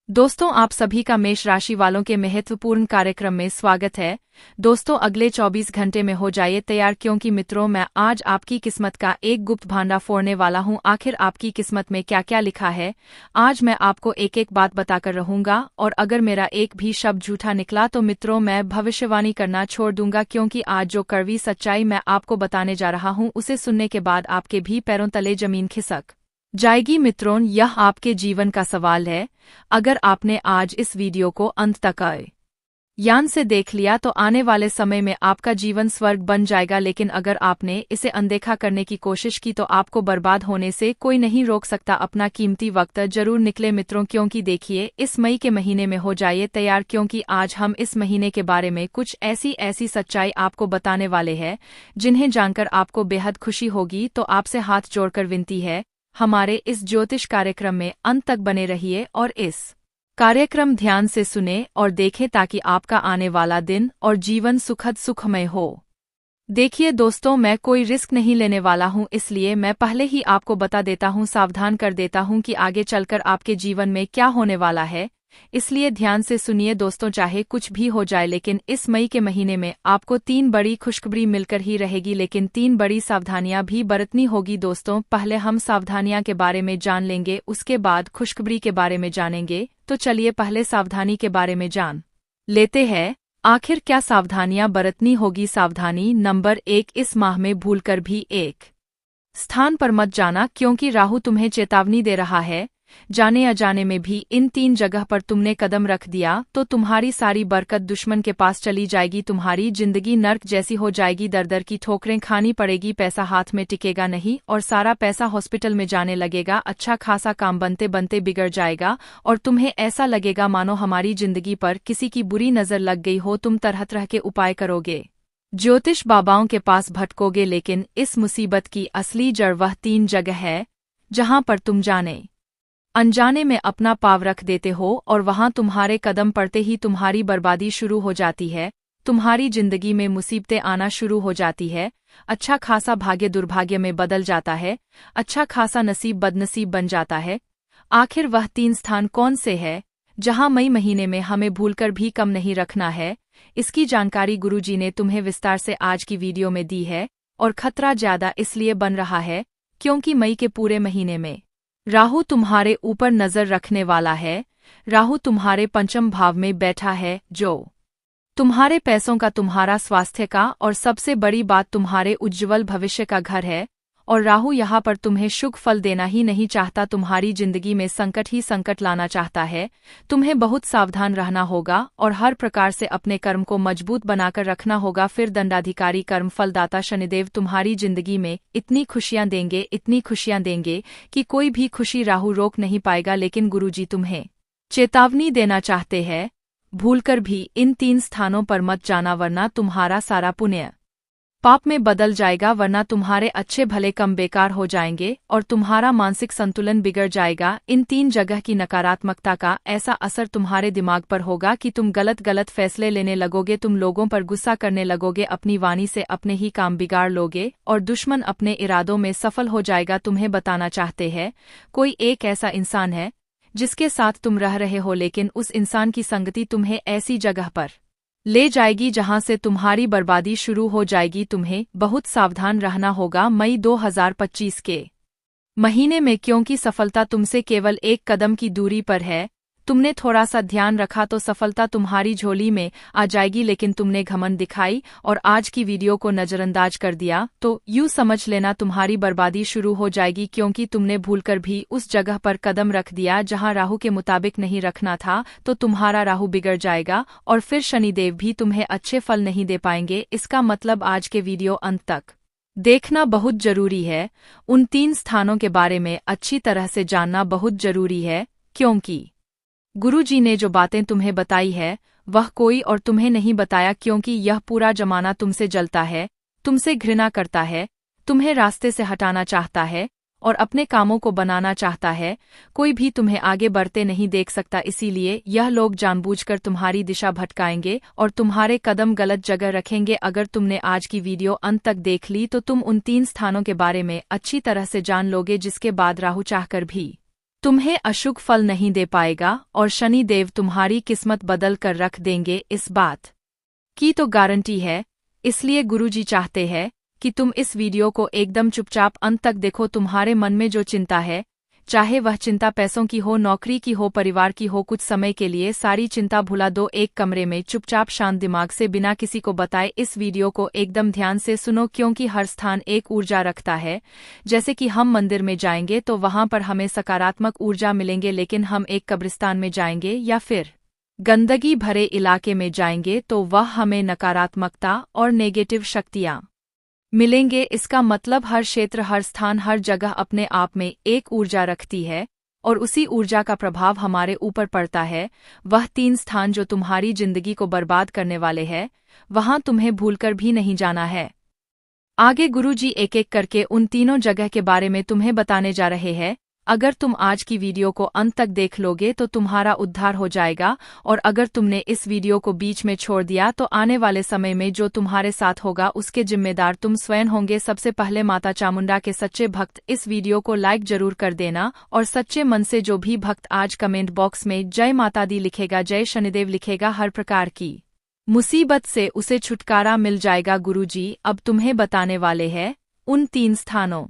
दोस्तों, आप सभी का मेष राशि वालों के महत्वपूर्ण कार्यक्रम में स्वागत है। दोस्तों, अगले 24 घंटे में हो जाइए तैयार, क्योंकि मित्रों, मैं आज आपकी किस्मत का एक गुप्त भांडा फोड़ने वाला हूं। आखिर आपकी किस्मत में क्या क्या लिखा है, आज मैं आपको एक एक बात बताकर रहूंगा। और अगर मेरा एक भी शब्द झूठा निकला तो मित्रों, मैं भविष्यवाणी करना छोड़ दूंगा, क्योंकि आज जो कड़वी सच्चाई मैं आपको बताने जा रहा हूं, उसे सुनने के बाद आपके भी पैरों तले जमीन खिसक जाएगी। मित्रों, यह आपके जीवन का सवाल है। अगर आपने आज इस वीडियो को अंत तक ध्यान से देख लिया तो आने वाले समय में आपका जीवन स्वर्ग बन जाएगा। लेकिन अगर आपने इसे अनदेखा करने की कोशिश की तो आपको बर्बाद होने से कोई नहीं रोक सकता। अपना कीमती वक्त जरूर निकले मित्रों, क्योंकि देखिए, इस मई के महीने में हो जाइए तैयार, क्योंकि आज हम इस महीने के बारे में कुछ ऐसी सच्चाई आपको बताने वाले हैं जिन्हें जानकर आपको बेहद खुशी होगी। तो आपसे हाथ जोड़कर विनती है, हमारे इस ज्योतिष कार्यक्रम में अंत तक बने रहिए और इस कार्यक्रम ध्यान से सुने और देखें, ताकि आपका आने वाला दिन और जीवन सुखद सुखमय हो। देखिए दोस्तों, मैं कोई रिस्क नहीं लेने वाला हूं, इसलिए मैं पहले ही आपको बता देता हूं, सावधान कर देता हूं कि आगे चलकर आपके जीवन में क्या होने वाला है। इसलिए ध्यान से सुनिए दोस्तों, चाहे कुछ भी हो जाए, लेकिन इस मई के महीने में आपको 3 बड़ी खुशखबरी मिलकर ही रहेगी, लेकिन 3 बड़ी सावधानियां भी बरतनी होगी। दोस्तों, पहले हम सावधानियां के बारे में जान लेंगे, उसके बाद खुशखबरी के बारे में जानेंगे। तो चलिए पहले सावधानी के बारे में जान लेते हैं। आखिर क्या सावधानियां बरतनी होगी। सावधानी नंबर 1, इस माह में भूलकर भी एक स्थान पर मत जाना, क्योंकि राहु तुम्हें चेतावनी दे रहा है। जाने अजाने में भी इन 3 जगह पर तुमने कदम रख दिया तो तुम्हारी सारी बरकत दुश्मन के पास चली जाएगी। तुम्हारी जिंदगी नर्क जैसी हो जाएगी, दर दर की ठोकरें खानी पड़ेगी, पैसा हाथ में टिकेगा नहीं और सारा पैसा हॉस्पिटल में जाने लगेगा। अच्छा खासा काम बनते बनते बिगड़ जाएगा और तुम्हें ऐसा लगेगा मानो हमारी जिंदगी पर किसी की बुरी नजर लग गई हो। तुम तरह तरह के उपाय करोगे, ज्योतिष बाबाओं के पास भटकोगे, लेकिन इस मुसीबत की असली जड़ वह 3 जगह है जहां पर तुम जाने अनजाने में अपना पाँव रख देते हो और वहां तुम्हारे कदम पड़ते ही तुम्हारी बर्बादी शुरू हो जाती है। तुम्हारी जिंदगी में मुसीबतें आना शुरू हो जाती है। अच्छा खासा भाग्य दुर्भाग्य में बदल जाता है। अच्छा खासा नसीब बदनसीब बन जाता है। आखिर वह 3 स्थान कौन से है जहां मई महीने में हमें भूलकर भी कम नहीं रखना है। इसकी जानकारी गुरुजी ने तुम्हें विस्तार से आज की वीडियो में दी है। और खतरा ज्यादा इसलिए बन रहा है क्योंकि मई के पूरे महीने में राहु तुम्हारे ऊपर नजर रखने वाला है। राहु तुम्हारे पंचम भाव में बैठा है, जो तुम्हारे पैसों का, तुम्हारा स्वास्थ्य का और सबसे बड़ी बात तुम्हारे उज्ज्वल भविष्य का घर है। और राहु यहाँ पर तुम्हें शुभ फल देना ही नहीं चाहता, तुम्हारी जिंदगी में संकट ही संकट लाना चाहता है। तुम्हें बहुत सावधान रहना होगा और हर प्रकार से अपने कर्म को मजबूत बनाकर रखना होगा। फिर दंडाधिकारी कर्म फलदाता शनिदेव तुम्हारी जिंदगी में इतनी खुशियां देंगे, इतनी खुशियां देंगे कि कोई भी खुशी राहु रोक नहीं पाएगा। लेकिन गुरुजी तुम्हें चेतावनी देना चाहते हैं, भूलकर भी इन 3 स्थानों पर मत जाना, वरना तुम्हारा सारा पुण्य पाप में बदल जाएगा, वरना तुम्हारे अच्छे भले कम बेकार हो जाएंगे और तुम्हारा मानसिक संतुलन बिगड़ जाएगा। इन 3 जगह की नकारात्मकता का ऐसा असर तुम्हारे दिमाग पर होगा कि तुम गलत फैसले लेने लगोगे, तुम लोगों पर गुस्सा करने लगोगे, अपनी वाणी से अपने ही काम बिगाड़ लोगे और दुश्मन अपने इरादों में सफल हो जाएगा। तुम्हें बताना चाहते हैं, कोई एक ऐसा इंसान है जिसके साथ तुम रह रहे हो, लेकिन उस इंसान की संगति तुम्हें ऐसी जगह पर ले जाएगी जहां से तुम्हारी बर्बादी शुरू हो जाएगी। तुम्हें बहुत सावधान रहना होगा मई 2025 के महीने में, क्योंकि सफलता तुमसे केवल एक कदम की दूरी पर है। तुमने थोड़ा सा ध्यान रखा तो सफलता तुम्हारी झोली में आ जाएगी, लेकिन तुमने घमंड दिखाई और आज की वीडियो को नजरअंदाज कर दिया तो यूं समझ लेना तुम्हारी बर्बादी शुरू हो जाएगी, क्योंकि तुमने भूलकर भी उस जगह पर कदम रख दिया जहां राहु के मुताबिक नहीं रखना था। तो तुम्हारा राहु बिगड़ जाएगा और फिर शनिदेव भी तुम्हें अच्छे फल नहीं दे पाएंगे। इसका मतलब आज के वीडियो अंत तक देखना बहुत जरूरी है। उन 3 स्थानों के बारे में अच्छी तरह से जानना बहुत जरूरी है, क्योंकि गुरुजी ने जो बातें तुम्हें बताई है वह कोई और तुम्हें नहीं बताया, क्योंकि यह पूरा जमाना तुमसे जलता है, तुमसे घृणा करता है, तुम्हें रास्ते से हटाना चाहता है और अपने कामों को बनाना चाहता है। कोई भी तुम्हें आगे बढ़ते नहीं देख सकता, इसीलिए यह लोग जानबूझकर तुम्हारी दिशा भटकाएंगे और तुम्हारे कदम गलत जगह रखेंगे। अगर तुमने आज की वीडियो अंत तक देख ली तो तुम उन 3 स्थानों के बारे में अच्छी तरह से जान लोगे, जिसके बाद राहु चाहकर भी तुम्हें अशुभ फल नहीं दे पाएगा और शनि देव तुम्हारी किस्मत बदल कर रख देंगे, इस बात की तो गारंटी है। इसलिए गुरुजी चाहते हैं कि तुम इस वीडियो को एकदम चुपचाप अंत तक देखो। तुम्हारे मन में जो चिंता है, चाहे वह चिंता पैसों की हो, नौकरी की हो, परिवार की हो, कुछ समय के लिए सारी चिंता भुला दो। एक कमरे में चुपचाप शांत दिमाग से बिना किसी को बताए इस वीडियो को एकदम ध्यान से सुनो, क्योंकि हर स्थान एक ऊर्जा रखता है। जैसे कि हम मंदिर में जाएंगे तो वहां पर हमें सकारात्मक ऊर्जा मिलेंगे, लेकिन हम एक कब्रिस्तान में जाएंगे या फिर गंदगी भरे इलाके में जाएंगे तो वह हमें नकारात्मकता और नेगेटिव शक्तियां मिलेंगे। इसका मतलब हर क्षेत्र, हर स्थान, हर जगह अपने आप में एक ऊर्जा रखती है और उसी ऊर्जा का प्रभाव हमारे ऊपर पड़ता है। वह 3 स्थान जो तुम्हारी जिंदगी को बर्बाद करने वाले हैं, वहां तुम्हें भूलकर भी नहीं जाना है। आगे गुरुजी एक एक करके उन तीनों जगह के बारे में तुम्हें बताने जा रहे हैं। अगर तुम आज की वीडियो को अंत तक देख लोगे तो तुम्हारा उद्धार हो जाएगा, और अगर तुमने इस वीडियो को बीच में छोड़ दिया तो आने वाले समय में जो तुम्हारे साथ होगा उसके जिम्मेदार तुम स्वयं होंगे। सबसे पहले माता चामुंडा के सच्चे भक्त इस वीडियो को लाइक जरूर कर देना, और सच्चे मन से जो भी भक्त आज कमेंट बॉक्स में जय माता दी लिखेगा, जय शनिदेव लिखेगा, हर प्रकार की मुसीबत से उसे छुटकारा मिल जाएगा। गुरुजी अब तुम्हें बताने वाले हैं उन 3 स्थानों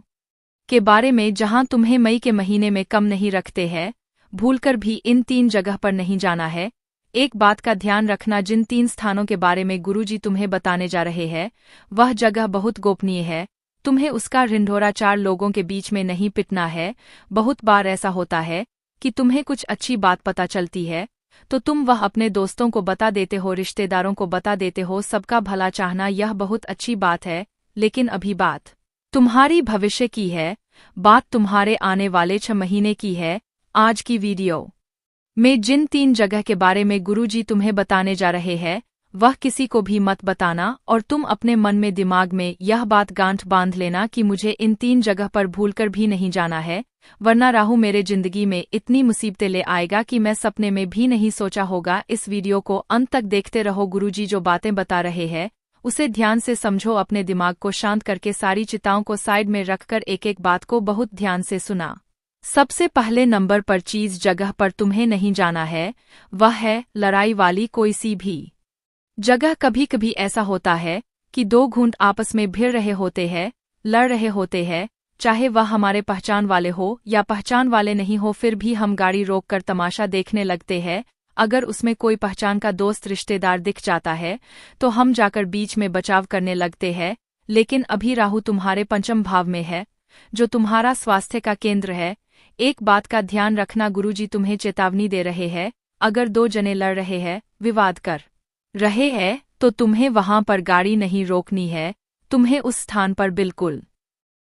के बारे में जहां तुम्हें मई के महीने में कम नहीं रखते हैं। भूलकर भी इन 3 जगह पर नहीं जाना है। एक बात का ध्यान रखना, जिन 3 स्थानों के बारे में गुरुजी तुम्हें बताने जा रहे हैं वह जगह बहुत गोपनीय है। तुम्हें उसका ढिंढोरा 4 लोगों के बीच में नहीं पिटना है। बहुत बार ऐसा होता है कि तुम्हें कुछ अच्छी बात पता चलती है तो तुम वह अपने दोस्तों को बता देते हो, रिश्तेदारों को बता देते हो। सबका भला चाहना यह बहुत अच्छी बात है, लेकिन अभी बात तुम्हारी भविष्य की है, बात तुम्हारे आने वाले 6 महीने की है। आज की वीडियो में जिन 3 जगह के बारे में गुरुजी तुम्हें बताने जा रहे हैं वह किसी को भी मत बताना, और तुम अपने मन में दिमाग में यह बात गांठ बांध लेना कि मुझे इन 3 जगह पर भूलकर भी नहीं जाना है, वरना राहु मेरे जिंदगी में इतनी मुसीबतें ले आएगा कि मैं सपने में भी नहीं सोचा होगा। इस वीडियो को अंत तक देखते रहो। गुरुजी जो बातें बता रहे हैं उसे ध्यान से समझो, अपने दिमाग को शांत करके सारी चिंताओं को साइड में रखकर एक एक बात को बहुत ध्यान से सुना। सबसे पहले नंबर पर चीज जगह पर तुम्हें नहीं जाना है वह है लड़ाई वाली कोई सी भी जगह। कभी कभी ऐसा होता है कि 2 घुंड आपस में भिड़ रहे होते हैं, लड़ रहे होते हैं, चाहे वह हमारे पहचान वाले हो या पहचान वाले नहीं हो, फिर भी हम गाड़ी रोककर तमाशा देखने लगते हैं। अगर उसमें कोई पहचान का दोस्त रिश्तेदार दिख जाता है तो हम जाकर बीच में बचाव करने लगते हैं। लेकिन अभी राहु तुम्हारे 5म भाव में है जो तुम्हारा स्वास्थ्य का केंद्र है। एक बात का ध्यान रखना, गुरुजी तुम्हें चेतावनी दे रहे हैं, अगर 2 जने लड़ रहे हैं, विवाद कर रहे हैं तो तुम्हें वहां पर गाड़ी नहीं रोकनी है। तुम्हें उस स्थान पर बिल्कुल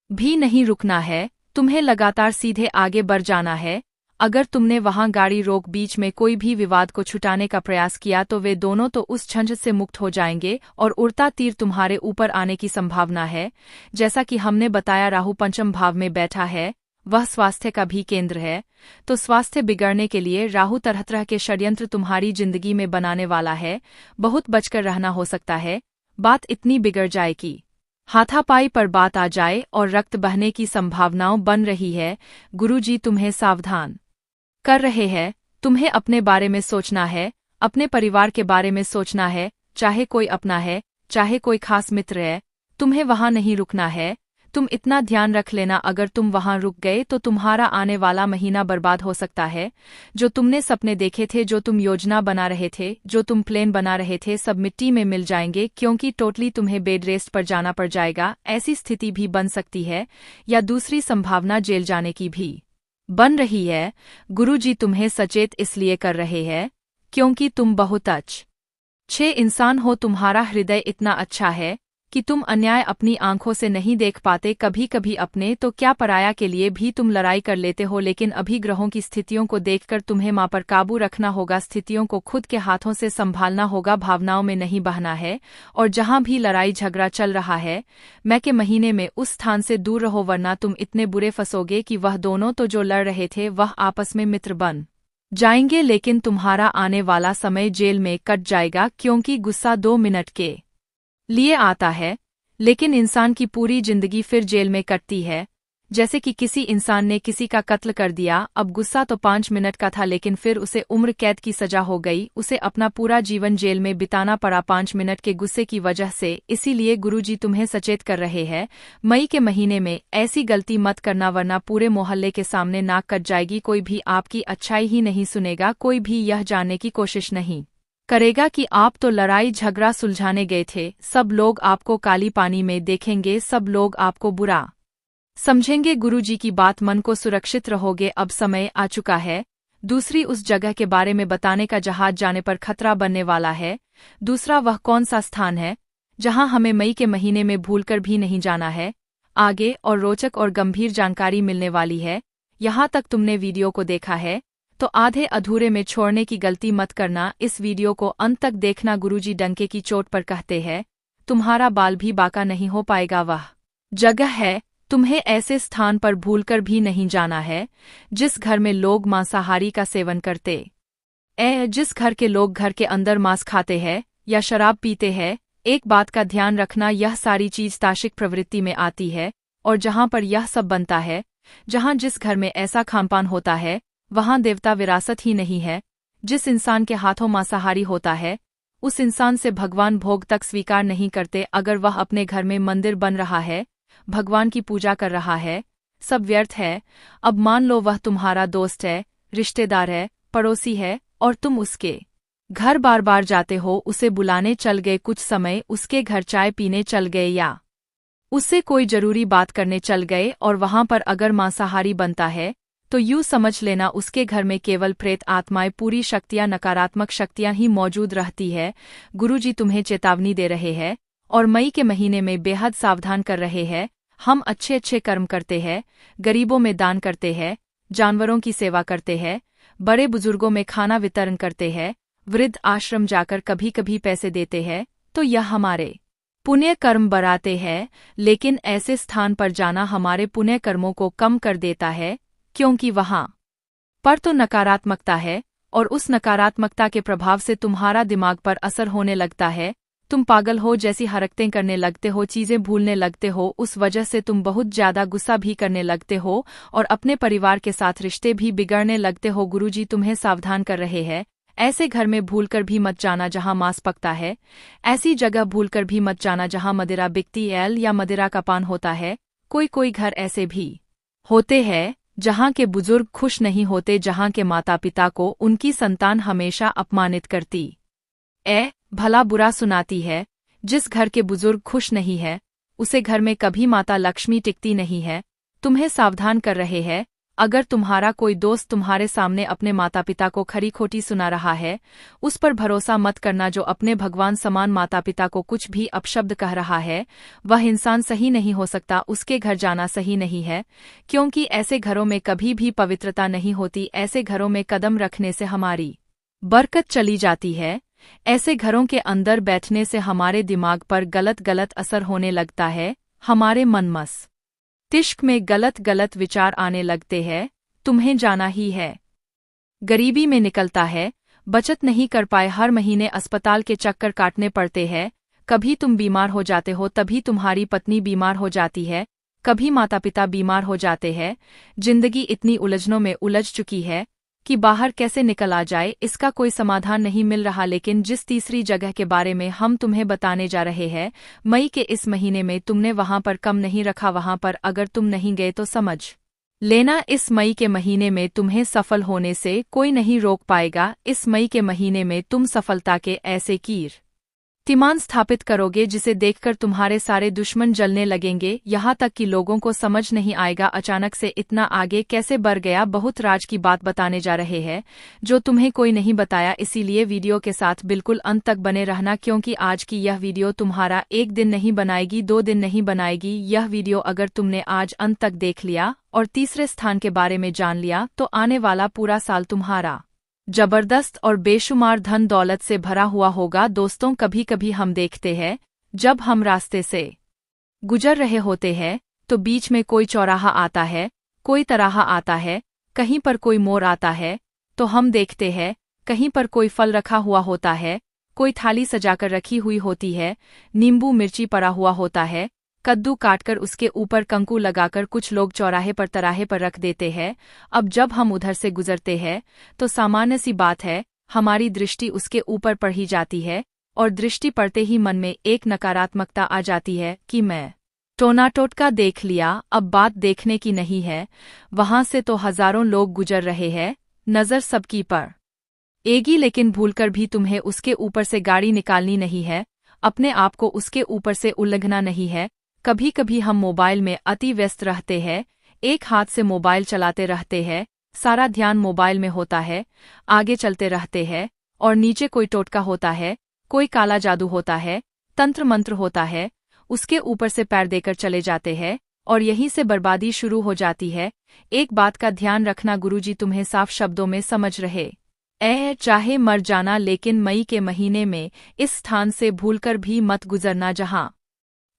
भी नहीं रुकना है, तुम्हें लगातार सीधे आगे बढ़ जाना है। अगर तुमने वहां गाड़ी रोक बीच में कोई भी विवाद को छुटाने का प्रयास किया तो वे दोनों तो उस झंझट से मुक्त हो जाएंगे और उड़ता तीर तुम्हारे ऊपर आने की संभावना है। जैसा कि हमने बताया राहु 5म भाव में बैठा है, वह स्वास्थ्य का भी केंद्र है, तो स्वास्थ्य बिगड़ने के लिए राहु तरह तरह के षड्यंत्र तुम्हारी जिंदगी में बनाने वाला है। बहुत बचकर रहना, हो सकता है बात इतनी बिगड़ जाए कि हाथापाई पर बात आ जाए और रक्त बहने की संभावनाओं बन रही है। गुरुजी तुम्हें सावधान कर रहे हैं। तुम्हें अपने बारे में सोचना है, अपने परिवार के बारे में सोचना है, चाहे कोई अपना है चाहे कोई खास मित्र है, तुम्हें वहां नहीं रुकना है। तुम इतना ध्यान रख लेना, अगर तुम वहां रुक गए तो तुम्हारा आने वाला महीना बर्बाद हो सकता है। जो तुमने सपने देखे थे, जो तुम योजना बना रहे थे, जो तुम प्लान बना रहे थे, सब मिट्टी में मिल जाएंगे, क्योंकि टोटली तुम्हें बेड रेस्ट पर जाना पड़ जाएगा। ऐसी स्थिति भी बन सकती है, या दूसरी संभावना जेल जाने की भी बन रही है। गुरुजी तुम्हें सचेत इसलिए कर रहे हैं क्योंकि तुम बहुत अच्छे इंसान हो। तुम्हारा हृदय इतना अच्छा है कि तुम अन्याय अपनी आंखों से नहीं देख पाते। कभी कभी अपने तो क्या पराया के लिए भी तुम लड़ाई कर लेते हो, लेकिन अभी ग्रहों की स्थितियों को देखकर तुम्हें मां पर काबू रखना होगा। स्थितियों को खुद के हाथों से संभालना होगा, भावनाओं में नहीं बहना है। और जहां भी लड़ाई झगड़ा चल रहा है, मई के महीने में उस स्थान से दूर रहो, वरना तुम इतने बुरे फंसोगे कि वह दोनों तो जो लड़ रहे थे वह आपस में मित्र बन जाएंगे, लेकिन तुम्हारा आने वाला समय जेल में कट जाएगा। क्योंकि गुस्सा 2 मिनट के लिए आता है, लेकिन इंसान की पूरी जिंदगी फिर जेल में कटती है। जैसे कि किसी इंसान ने किसी का कत्ल कर दिया। अब गुस्सा तो 5 मिनट का था, लेकिन फिर उसे उम्र कैद की सजा हो गई। उसे अपना पूरा जीवन जेल में बिताना पड़ा 5 मिनट के गुस्से की वजह से। इसीलिए गुरुजी तुम्हें सचेत कर रहे हैं, मई के महीने में ऐसी गलती मत करना, वरना पूरे मोहल्ले के सामने नाक कट जाएगी। कोई भी आपकी अच्छाई ही नहीं सुनेगा, कोई भी यह जानने की कोशिश नहीं करेगा कि आप तो लड़ाई झगड़ा सुलझाने गए थे। सब लोग आपको काली पानी में देखेंगे, सब लोग आपको बुरा समझेंगे। गुरुजी की बात मन को सुरक्षित रहोगे। अब समय आ चुका है दूसरी उस जगह के बारे में बताने का, जहाज जाने पर खतरा बनने वाला है। दूसरा वह कौन सा स्थान है जहां हमें मई के महीने में भूलकर भी नहीं जाना है। आगे और रोचक और गंभीर जानकारी मिलने वाली है। यहाँ तक तुमने वीडियो को देखा है तो आधे अधूरे में छोड़ने की गलती मत करना। इस वीडियो को अंत तक देखना। गुरुजी डंके की चोट पर कहते हैं, तुम्हारा बाल भी बाका नहीं हो पाएगा। वह जगह है, तुम्हें ऐसे स्थान पर भूलकर भी नहीं जाना है जिस घर में लोग मांसाहारी का सेवन करते जिस घर के लोग घर के अंदर मांस खाते हैं या शराब पीते हैं। एक बात का ध्यान रखना, यह सारी चीज तार्किक प्रवृत्ति में आती है, और जहां पर यह सब बनता है, जहां जिस घर में ऐसा खानपान होता है, वहां देवता विरासत ही नहीं है। जिस इंसान के हाथों मांसाहारी होता है, उस इंसान से भगवान भोग तक स्वीकार नहीं करते। अगर वह अपने घर में मंदिर बन रहा है, भगवान की पूजा कर रहा है, सब व्यर्थ है। अब मान लो वह तुम्हारा दोस्त है, रिश्तेदार है, पड़ोसी है, और तुम उसके घर बार बार जाते हो, उसे बुलाने चल गए, कुछ समय उसके घर चाय पीने चल गए, या उससे कोई जरूरी बात करने चल गए, और वहां पर अगर मांसाहारी बनता है तो यूं समझ लेना उसके घर में केवल प्रेत आत्माएं, पूरी शक्तियां, नकारात्मक शक्तियां ही मौजूद रहती है। गुरुजी तुम्हें चेतावनी दे रहे हैं और मई के महीने में बेहद सावधान कर रहे हैं। हम अच्छे अच्छे कर्म करते हैं, गरीबों में दान करते हैं, जानवरों की सेवा करते हैं, बड़े बुजुर्गों में खाना वितरण करते हैं, वृद्ध आश्रम जाकर कभी कभी पैसे देते हैं, तो यह हमारे पुण्य कर्म बढ़ाते हैं। लेकिन ऐसे स्थान पर जाना हमारे पुण्य कर्मों को कम कर देता है, क्योंकि वहां पर तो नकारात्मकता है, और उस नकारात्मकता के प्रभाव से तुम्हारा दिमाग पर असर होने लगता है। तुम पागल हो जैसी हरकतें करने लगते हो, चीजें भूलने लगते हो। उस वजह से तुम बहुत ज्यादा गुस्सा भी करने लगते हो और अपने परिवार के साथ रिश्ते भी बिगड़ने लगते हो। गुरुजी तुम्हें सावधान कर रहे हैं, ऐसे घर में भूलकर भी मत जाना जहां मांस पकता है। ऐसी जगह भूलकर भी मत जाना जहां मदिरा बिकती है या मदिरा का पान होता है। कोई कोई घर ऐसे भी होते हैं जहां के बुजुर्ग खुश नहीं होते, जहां के माता पिता को उनकी संतान हमेशा अपमानित करती भला बुरा सुनाती है। जिस घर के बुजुर्ग खुश नहीं है, उसे घर में कभी माता लक्ष्मी टिकती नहीं है। तुम्हें सावधान कर रहे हैं, अगर तुम्हारा कोई दोस्त तुम्हारे सामने अपने माता पिता को खरी खोटी सुना रहा है, उस पर भरोसा मत करना। जो अपने भगवान समान माता पिता को कुछ भी अपशब्द कह रहा है, वह इंसान सही नहीं हो सकता, उसके घर जाना सही नहीं है, क्योंकि ऐसे घरों में कभी भी पवित्रता नहीं होती। ऐसे घरों में कदम रखने से हमारी बरकत चली जाती है। ऐसे घरों के अंदर बैठने से हमारे दिमाग पर गलत गलत असर होने लगता है, हमारे मन मस्तिष्क में गलत गलत विचार आने लगते हैं। तुम्हें जाना ही है। गरीबी में निकलता है, बचत नहीं कर पाए, हर महीने अस्पताल के चक्कर काटने पड़ते हैं। कभी तुम बीमार हो जाते हो, तभी तुम्हारी पत्नी बीमार हो जाती है, कभी माता पिता बीमार हो जाते हैं। जिंदगी इतनी उलझनों में उलझ चुकी है कि बाहर कैसे निकल आ जाए, इसका कोई समाधान नहीं मिल रहा। लेकिन जिस तीसरी जगह के बारे में हम तुम्हें बताने जा रहे हैं, मई के इस महीने में तुमने वहां पर कम नहीं रखा, वहां पर अगर तुम नहीं गए तो समझ लेना इस मई के महीने में तुम्हें सफल होने से कोई नहीं रोक पाएगा। इस मई के महीने में तुम सफलता के ऐसे कीर्तिमान स्थापित करोगे जिसे देखकर तुम्हारे सारे दुश्मन जलने लगेंगे, यहाँ तक कि लोगों को समझ नहीं आएगा अचानक से इतना आगे कैसे बढ़ गया। बहुत राज की बात बताने जा रहे हैं जो तुम्हें कोई नहीं बताया, इसीलिए वीडियो के साथ बिल्कुल अंत तक बने रहना, क्योंकि आज की यह वीडियो तुम्हारा 1 दिन नहीं बनाएगी, 2 दिन नहीं बनाएगी। यह वीडियो अगर तुमने आज अंत तक देख लिया और तीसरे स्थान के बारे में जान लिया, तो आने वाला पूरा साल तुम्हारा जबरदस्त और बेशुमार धन दौलत से भरा हुआ होगा। दोस्तों, कभी कभी हम देखते हैं जब हम रास्ते से गुजर रहे होते हैं तो बीच में कोई चौराहा आता है, कोई तराहा आता है, कहीं पर कोई मोड़ आता है, तो हम देखते हैं कहीं पर कोई फल रखा हुआ होता है, कोई थाली सजाकर रखी हुई होती है, नींबू मिर्ची पड़ा हुआ होता है, कद्दू काटकर उसके ऊपर कंकु लगाकर कुछ लोग चौराहे पर तराहे पर रख देते हैं। अब जब हम उधर से गुजरते हैं तो सामान्य सी बात है, हमारी दृष्टि उसके ऊपर पड़ ही जाती है और दृष्टि पड़ते ही मन में एक नकारात्मकता आ जाती है कि मैं टोना टोटका देख लिया, अब बात देखने की नहीं है। वहां से तो हजारों लोग गुजर रहे हैं, नजर सबकी पर एगी, लेकिन भूलकर भी तुम्हें उसके ऊपर से गाड़ी निकालनी नहीं है, अपने आप को उसके ऊपर से उल्लंघना नहीं है। कभी कभी हम मोबाइल में अति व्यस्त रहते हैं, एक हाथ से मोबाइल चलाते रहते हैं, सारा ध्यान मोबाइल में होता है, आगे चलते रहते हैं और नीचे कोई टोटका होता है, कोई काला जादू होता है, तंत्र मंत्र होता है, उसके ऊपर से पैर देकर चले जाते हैं और यहीं से बर्बादी शुरू हो जाती है। एक बात का ध्यान रखना, गुरुजी तुम्हें साफ शब्दों में समझ रहे चाहे मर जाना, लेकिन मई के महीने में इस स्थान से भूलकर भी मत गुजरना जहां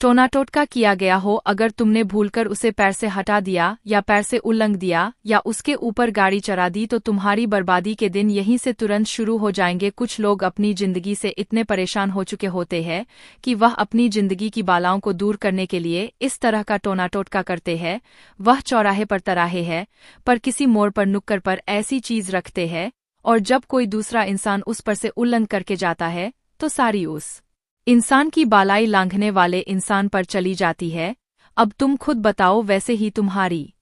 टोना टोटका किया गया हो। अगर तुमने भूलकर उसे पैर से हटा दिया या पैर से उल्लंघ दिया या उसके ऊपर गाड़ी चढ़ा दी तो तुम्हारी बर्बादी के दिन यहीं से तुरंत शुरू हो जाएंगे। कुछ लोग अपनी जिंदगी से इतने परेशान हो चुके होते हैं कि वह अपनी जिंदगी की बालाओं को दूर करने के लिए इस तरह का टोना टोटका करते हैं। वह चौराहे पर तराहे है पर किसी मोड़ पर नुक्कड़ पर ऐसी चीज रखते हैं और जब कोई दूसरा इंसान उस पर से उल्लंघन करके जाता है तो सारी उस इंसान की बालाई लांघने वाले इंसान पर चली जाती है। अब तुम खुद बताओ, वैसे ही तुम्हारी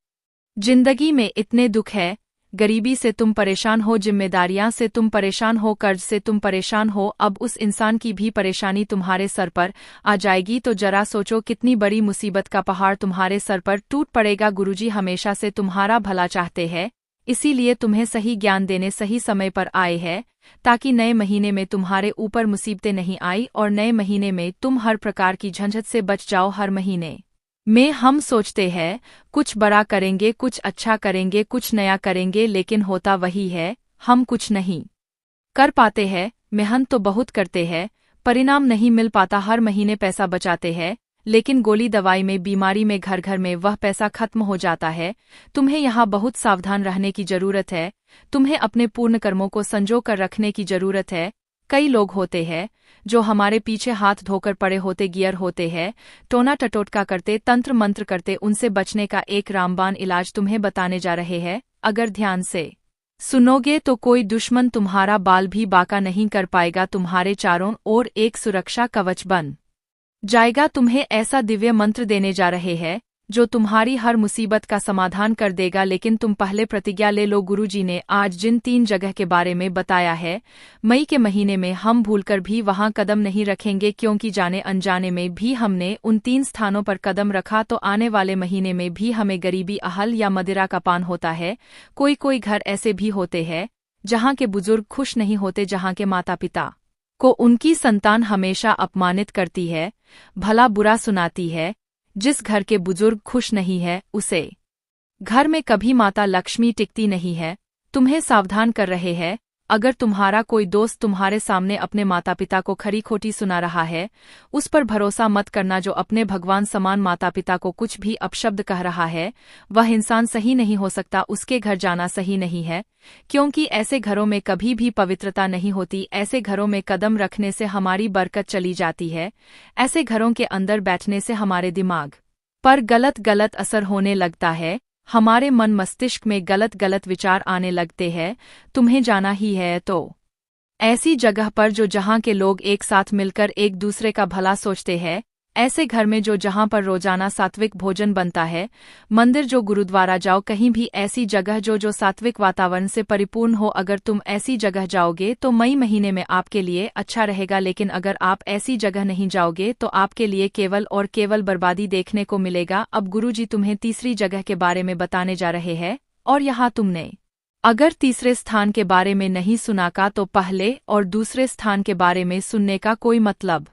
जिंदगी में इतने दुख है, गरीबी से तुम परेशान हो, जिम्मेदारियां से तुम परेशान हो, कर्ज से तुम परेशान हो, अब उस इंसान की भी परेशानी तुम्हारे सर पर आ जाएगी तो जरा सोचो कितनी बड़ी मुसीबत का पहाड़ तुम्हारे सर पर टूट पड़ेगा। गुरुजी हमेशा से तुम्हारा भला चाहते हैं, इसीलिए तुम्हें सही ज्ञान देने सही समय पर आए हैं ताकि नए महीने में तुम्हारे ऊपर मुसीबतें नहीं आई और नए महीने में तुम हर प्रकार की झंझट से बच जाओ। हर महीने में हम सोचते हैं कुछ बड़ा करेंगे, कुछ अच्छा करेंगे, कुछ नया करेंगे, लेकिन होता वही है, हम कुछ नहीं कर पाते हैं। मेहनत तो बहुत करते हैं, परिणाम नहीं मिल पाता। हर महीने पैसा बचाते हैं, लेकिन गोली दवाई में, बीमारी में, घर घर में वह पैसा खत्म हो जाता है। तुम्हें यहाँ बहुत सावधान रहने की जरूरत है, तुम्हें अपने पूर्ण कर्मों को संजो कर रखने की जरूरत है। कई लोग होते हैं जो हमारे पीछे हाथ धोकर पड़े होते, गियर होते हैं, टोना टटोटका करते, तंत्र मंत्र करते। उनसे बचने का एक रामबाण इलाज तुम्हें बताने जा रहे हैं। अगर ध्यान से सुनोगे तो कोई दुश्मन तुम्हारा बाल भी बाका नहीं कर पाएगा, तुम्हारे चारों ओर एक सुरक्षा कवच बन जाएगा। तुम्हें ऐसा दिव्य मंत्र देने जा रहे हैं जो तुम्हारी हर मुसीबत का समाधान कर देगा। लेकिन तुम पहले प्रतिज्ञा ले लो। गुरुजी ने आज जिन 3 जगह के बारे में बताया है, मई के महीने में हम भूलकर भी वहां कदम नहीं रखेंगे, क्योंकि जाने अनजाने में भी हमने उन 3 स्थानों पर कदम रखा तो आने वाले महीने में भी हमें गरीबी, अहल या मदिरा का पान होता है। कोई कोई घर ऐसे भी होते हैं जहां के बुजुर्ग खुश नहीं होते, जहां के माता पिता को उनकी संतान हमेशा अपमानित करती है, भला बुरा सुनाती है। जिस घर के बुजुर्ग खुश नहीं है उसे घर में कभी माता लक्ष्मी टिकती नहीं है। तुम्हें सावधान कर रहे हैं, अगर तुम्हारा कोई दोस्त तुम्हारे सामने अपने माता पिता को खरी खोटी सुना रहा है, उस पर भरोसा मत करना। जो अपने भगवान समान माता पिता को कुछ भी अपशब्द कह रहा है वह इंसान सही नहीं हो सकता, उसके घर जाना सही नहीं है, क्योंकि ऐसे घरों में कभी भी पवित्रता नहीं होती। ऐसे घरों में कदम रखने से हमारी बरकत चली जाती है, ऐसे घरों के अंदर बैठने से हमारे दिमाग पर गलत गलत असर होने लगता है, हमारे मन मस्तिष्क में गलत गलत विचार आने लगते हैं। तुम्हें जाना ही है तो ऐसी जगह पर जहां के लोग एक साथ मिलकर एक दूसरे का भला सोचते हैं, ऐसे घर में जहां पर रोजाना सात्विक भोजन बनता है, मंदिर, गुरुद्वारा जाओ, कहीं भी ऐसी जगह जो सात्विक वातावरण से परिपूर्ण हो। अगर तुम ऐसी जगह जाओगे तो मई महीने में आपके लिए अच्छा रहेगा, लेकिन अगर आप ऐसी जगह नहीं जाओगे तो आपके लिए केवल और केवल बर्बादी देखने को मिलेगा। अब गुरुजी तुम्हें तीसरी जगह के बारे में बताने जा रहे हैं, और यहाँ तुमने अगर तीसरे स्थान के बारे में नहीं सुना का तो पहले और दूसरे स्थान के बारे में सुनने का कोई मतलब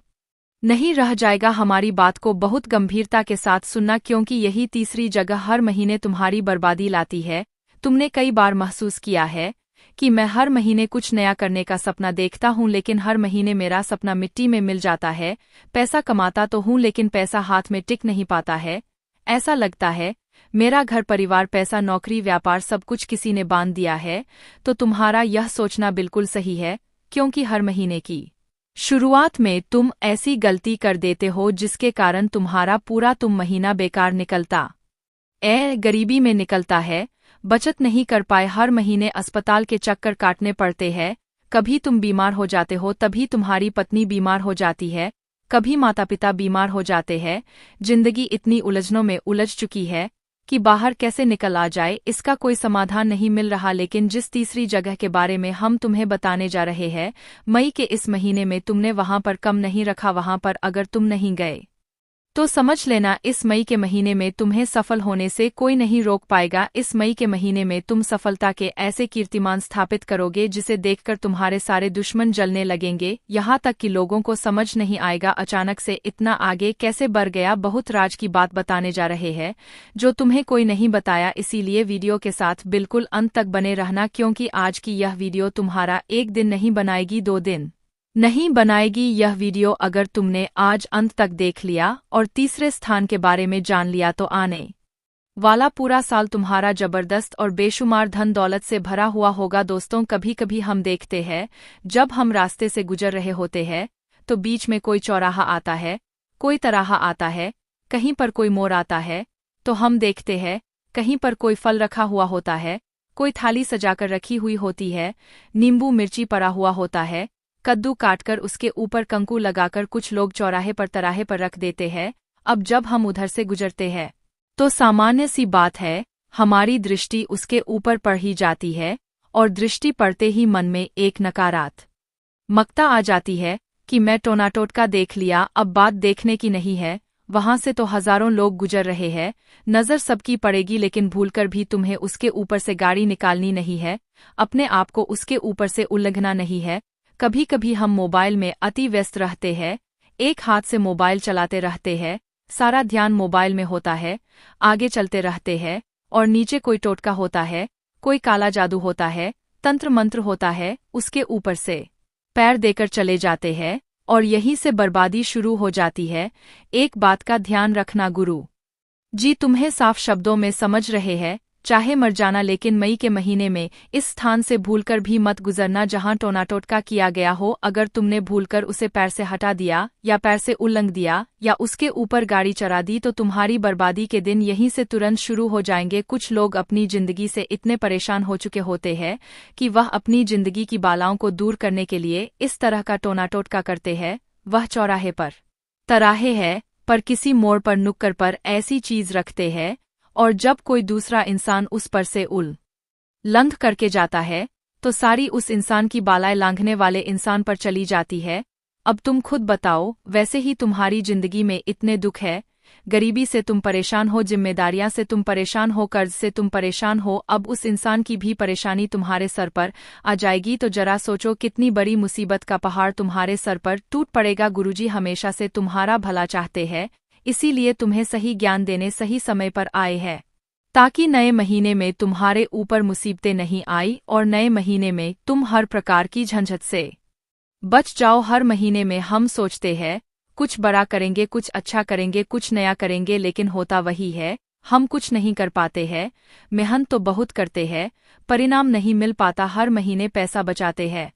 नहीं रह जाएगा। हमारी बात को बहुत गंभीरता के साथ सुनना, क्योंकि यही तीसरी जगह हर महीने तुम्हारी बर्बादी लाती है। तुमने कई बार महसूस किया है कि मैं हर महीने कुछ नया करने का सपना देखता हूं, लेकिन हर महीने मेरा सपना मिट्टी में मिल जाता है। पैसा कमाता तो हूं लेकिन पैसा हाथ में टिक नहीं पाता है। ऐसा लगता है मेरा घर परिवार, पैसा, नौकरी, व्यापार सब कुछ किसी ने बांध दिया है। तो तुम्हारा यह सोचना बिल्कुल सही है, क्योंकि हर महीने की शुरुआत में तुम ऐसी गलती कर देते हो जिसके कारण तुम्हारा पूरा महीना बेकार निकलता गरीबी में निकलता है, बचत नहीं कर पाए, हर महीने अस्पताल के चक्कर काटने पड़ते हैं। कभी तुम बीमार हो जाते हो, तभी तुम्हारी पत्नी बीमार हो जाती है, कभी माता पिता बीमार हो जाते हैं। जिंदगी इतनी उलझनों में उलझ चुकी है कि बाहर कैसे निकल आ जाए इसका कोई समाधान नहीं मिल रहा। लेकिन जिस तीसरी जगह के बारे में हम तुम्हें बताने जा रहे हैं, मई के इस महीने में तुमने वहां पर कम नहीं रखा, वहां पर अगर तुम नहीं गए तो समझ लेना इस मई के महीने में तुम्हें सफल होने से कोई नहीं रोक पाएगा। इस मई के महीने में तुम सफलता के ऐसे कीर्तिमान स्थापित करोगे जिसे देखकर तुम्हारे सारे दुश्मन जलने लगेंगे, यहाँ तक कि लोगों को समझ नहीं आएगा अचानक से इतना आगे कैसे बढ़ गया। बहुत राज की बात बताने जा रहे हैं जो तुम्हें कोई नहीं बताया, इसीलिए वीडियो के साथ बिल्कुल अंत तक बने रहना, क्योंकि आज की यह वीडियो तुम्हारा एक दिन नहीं बनाएगी, 2 दिन नहीं बनाएगी। यह वीडियो अगर तुमने आज अंत तक देख लिया और तीसरे स्थान के बारे में जान लिया तो आने वाला पूरा साल तुम्हारा जबरदस्त और बेशुमार धन दौलत से भरा हुआ होगा। दोस्तों, कभी कभी हम देखते हैं जब हम रास्ते से गुजर रहे होते हैं तो बीच में कोई चौराहा आता है, कोई तराहा आता है, कहीं पर कोई मोड़ आता है, तो हम देखते हैं कहीं पर कोई फल रखा हुआ होता है, कोई थाली सजाकर रखी हुई होती है, नींबू मिर्ची पड़ा हुआ होता है, कद्दू काटकर उसके ऊपर कंकु लगाकर कुछ लोग चौराहे पर तराहे पर रख देते हैं। अब जब हम उधर से गुजरते हैं तो सामान्य सी बात है, हमारी दृष्टि उसके ऊपर पड़ ही जाती है और दृष्टि पड़ते ही मन में एक नकारात्मकता आ जाती है कि मैं टोनाटोटका देख लिया, अब बात देखने की नहीं है। वहां से तो हजारों लोग गुजर रहे हैं, नजर सबकी पड़ेगी, लेकिन भूलकर भी तुम्हें उसके ऊपर से गाड़ी निकालनी नहीं है, अपने आप को उसके ऊपर से उल्लंघना नहीं है। कभी कभी हम मोबाइल में अति व्यस्त रहते हैं, एक हाथ से मोबाइल चलाते रहते हैं, सारा ध्यान मोबाइल में होता है, आगे चलते रहते हैं और नीचे कोई टोटका होता है, कोई काला जादू होता है, तंत्र मंत्र होता है, उसके ऊपर से पैर देकर चले जाते हैं और यहीं से बर्बादी शुरू हो जाती है। एक बात का ध्यान रखना, गुरु जी तुम्हें साफ शब्दों में समझ रहे हैं, चाहे मर जाना, लेकिन मई के महीने में इस स्थान से भूलकर भी मत गुजरना जहां टोनाटोटका किया गया हो। अगर तुमने भूलकर उसे पैर से हटा दिया या पैर से उल्लंघ दिया या उसके ऊपर गाड़ी चढ़ा दी तो तुम्हारी बर्बादी के दिन यहीं से तुरंत शुरू हो जाएंगे। कुछ लोग अपनी जिंदगी से इतने परेशान हो चुके होते हैं कि वह अपनी जिंदगी की बालाओं को दूर करने के लिए इस तरह का टोनाटोटका करते हैं। वह चौराहे पर तराहे है पर किसी मोड़ पर नुक्कड़ पर ऐसी चीज रखते हैं और जब कोई दूसरा इंसान उस पर से उल्लंघ करके जाता है तो सारी उस इंसान की बालाएं लांघने वाले इंसान पर चली जाती है। अब तुम खुद बताओ, वैसे ही तुम्हारी जिंदगी में इतने दुख है, गरीबी से तुम परेशान हो, जिम्मेदारियां से तुम परेशान हो, कर्ज से तुम परेशान हो, अब उस इंसान की भी परेशानी तुम्हारे सर पर आ जाएगी तो जरा सोचो कितनी बड़ी मुसीबत का पहाड़ तुम्हारे सर पर टूट पड़ेगा। गुरुजी हमेशा से तुम्हारा भला चाहते हैं, इसीलिए तुम्हें सही ज्ञान देने सही समय पर आए हैं ताकि नए महीने में तुम्हारे ऊपर मुसीबतें नहीं आई और नए महीने में तुम हर प्रकार की झंझट से बच जाओ। हर महीने में हम सोचते हैं कुछ बड़ा करेंगे, कुछ अच्छा करेंगे, कुछ नया करेंगे, लेकिन होता वही है, हम कुछ नहीं कर पाते हैं। मेहनत तो बहुत करते हैं, परिणाम नहीं मिल पाता, हर महीने पैसा बचाते हैं,